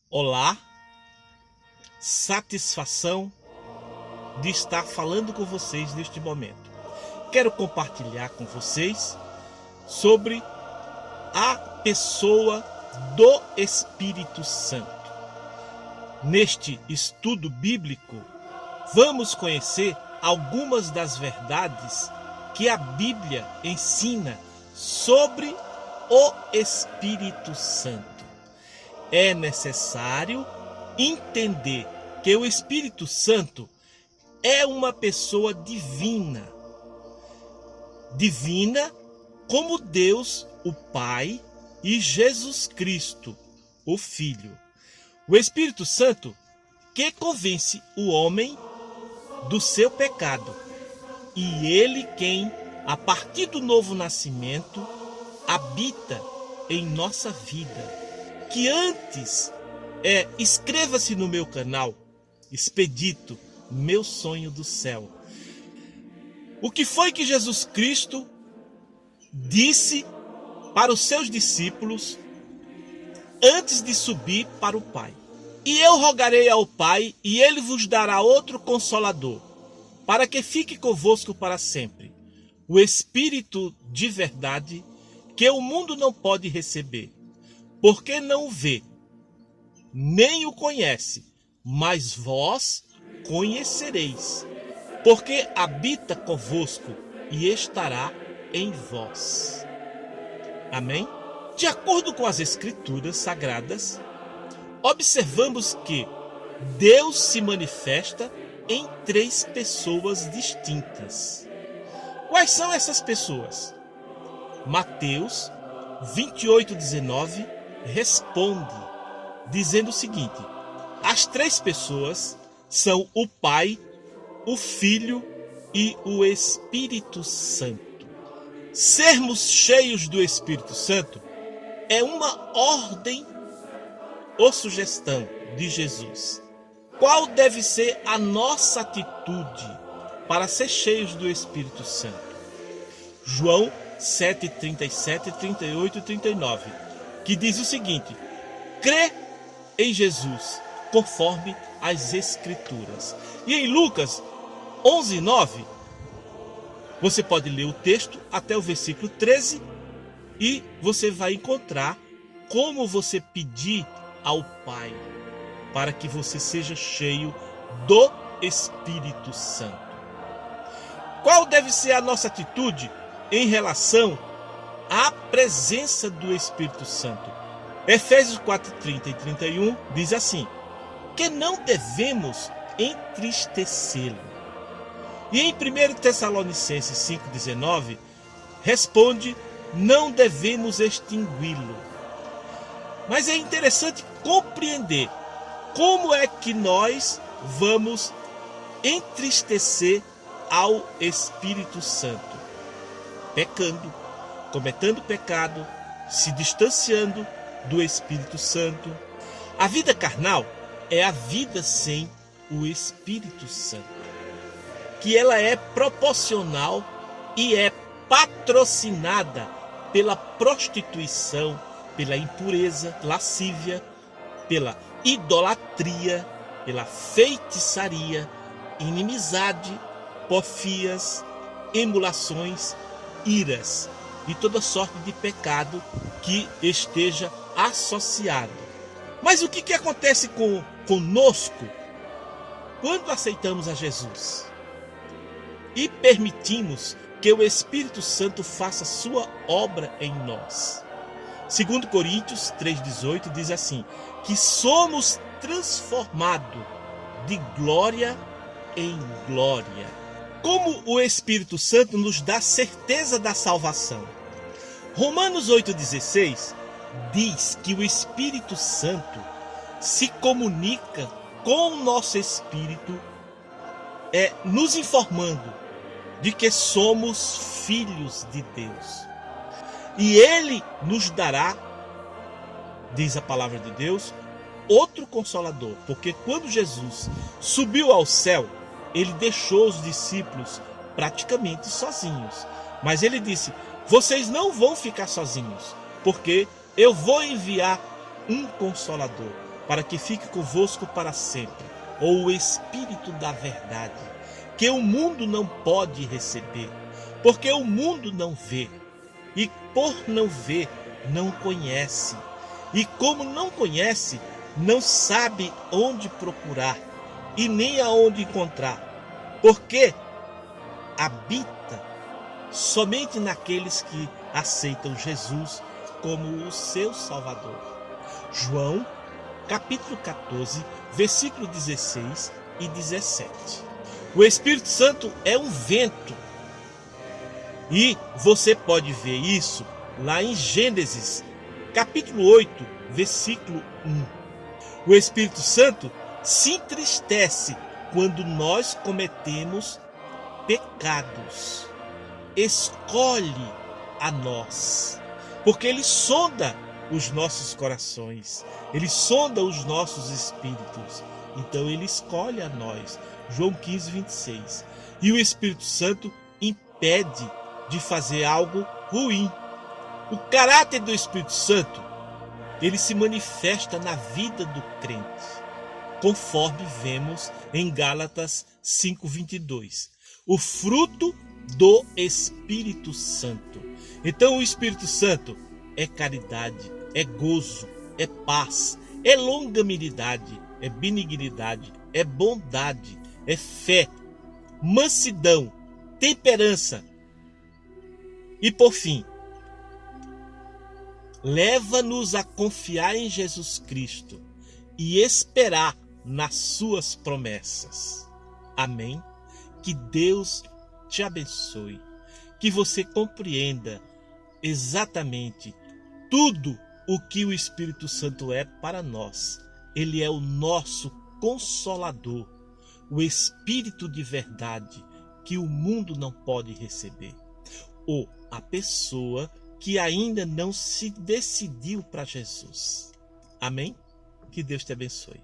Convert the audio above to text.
Olá, satisfação de estar falando com vocês neste momento. Quero compartilhar com vocês sobre a pessoa do Espírito Santo. Neste estudo bíblico, vamos conhecer algumas das verdades que a Bíblia ensina sobre o Espírito Santo. É necessário entender que o Espírito Santo é uma pessoa divina. Divina como Deus, o Pai, e Jesus Cristo, o Filho. O Espírito Santo que convence o homem do seu pecado. E ele quem, a partir do novo nascimento, habita em nossa vida. Que antes inscreva-se no meu canal, Expedito, meu sonho do céu. O que foi que Jesus Cristo disse para os seus discípulos antes de subir para o Pai? E eu rogarei ao Pai, e ele vos dará outro Consolador, para que fique convosco para sempre, o Espírito de verdade, que o mundo não pode receber, porque não o vê, nem o conhece, mas vós conhecereis, porque habita convosco e estará em vós. Amém? De acordo com as Escrituras Sagradas, observamos que Deus se manifesta em três pessoas distintas. Quais são essas pessoas? Mateus 28:19 responde, dizendo o seguinte: as três pessoas são o Pai, o Filho e o Espírito Santo. Sermos cheios do Espírito Santo é uma ordem ou sugestão de Jesus. Qual deve ser a nossa atitude para ser cheios do Espírito Santo? João 7:37, 38 e 39, que diz o seguinte: crê em Jesus, conforme as Escrituras. E em Lucas 11:9, você pode ler o texto até o versículo 13 e você vai encontrar como você pedir ao Pai para que você seja cheio do Espírito Santo. Qual deve ser a nossa atitude em relação à presença do Espírito Santo? Efésios 4:30 e 31 diz assim: que não devemos entristecê-lo. E em 1 Tessalonicenses 5:19 responde: não devemos extingui-lo. Mas é interessante compreender como é que nós vamos entristecer ao Espírito Santo. Pecando, cometendo pecado, se distanciando do Espírito Santo. A vida carnal é a vida sem o Espírito Santo, que ela é proporcional e é patrocinada pela prostituição, pela impureza, lascívia, pela idolatria, pela feitiçaria, inimizade, porfias, emulações, iras e toda sorte de pecado que esteja associado. Mas o que acontece conosco quando aceitamos a Jesus e permitimos que o Espírito Santo faça sua obra em nós? 2 Coríntios 3:18 diz assim: que somos transformados de glória em glória. Como o Espírito Santo nos dá certeza da salvação? Romanos 8:16 diz que o Espírito Santo se comunica com o nosso espírito, nos informando de que somos filhos de Deus. E ele nos dará, diz a palavra de Deus, outro Consolador. Porque quando Jesus subiu ao céu, ele deixou os discípulos praticamente sozinhos. Mas ele disse: vocês não vão ficar sozinhos, porque eu vou enviar um Consolador. para que fique convosco para sempre, ou o Espírito da verdade, que o mundo não pode receber, porque o mundo não vê, e por não ver, não conhece, e como não conhece, não sabe onde procurar, e nem aonde encontrar, porque habita somente naqueles que aceitam Jesus como o seu Salvador. João, capítulo 14, versículo 16 e 17. O Espírito Santo é um vento, e você pode ver isso lá em Gênesis, capítulo 8, versículo 1. O Espírito Santo se entristece quando nós cometemos pecados. Escolhe a nós, porque ele sonda os nossos corações, ele sonda os nossos espíritos, então ele escolhe a nós. João 15, 26. E o Espírito Santo impede de fazer algo ruim. O caráter do Espírito Santo, ele se manifesta na vida do crente, conforme vemos em Gálatas 5:22. O fruto do Espírito Santo. Então o Espírito Santo é caridade, é gozo, é paz, é longanimidade, é benignidade, é bondade, é fé, mansidão, temperança. E por fim, leva-nos a confiar em Jesus Cristo e esperar nas suas promessas. Amém? Que Deus te abençoe, que você compreenda exatamente tudo o que o Espírito Santo é para nós. Ele é o nosso Consolador, o Espírito de verdade que o mundo não pode receber, ou a pessoa que ainda não se decidiu para Jesus. Amém? Que Deus te abençoe.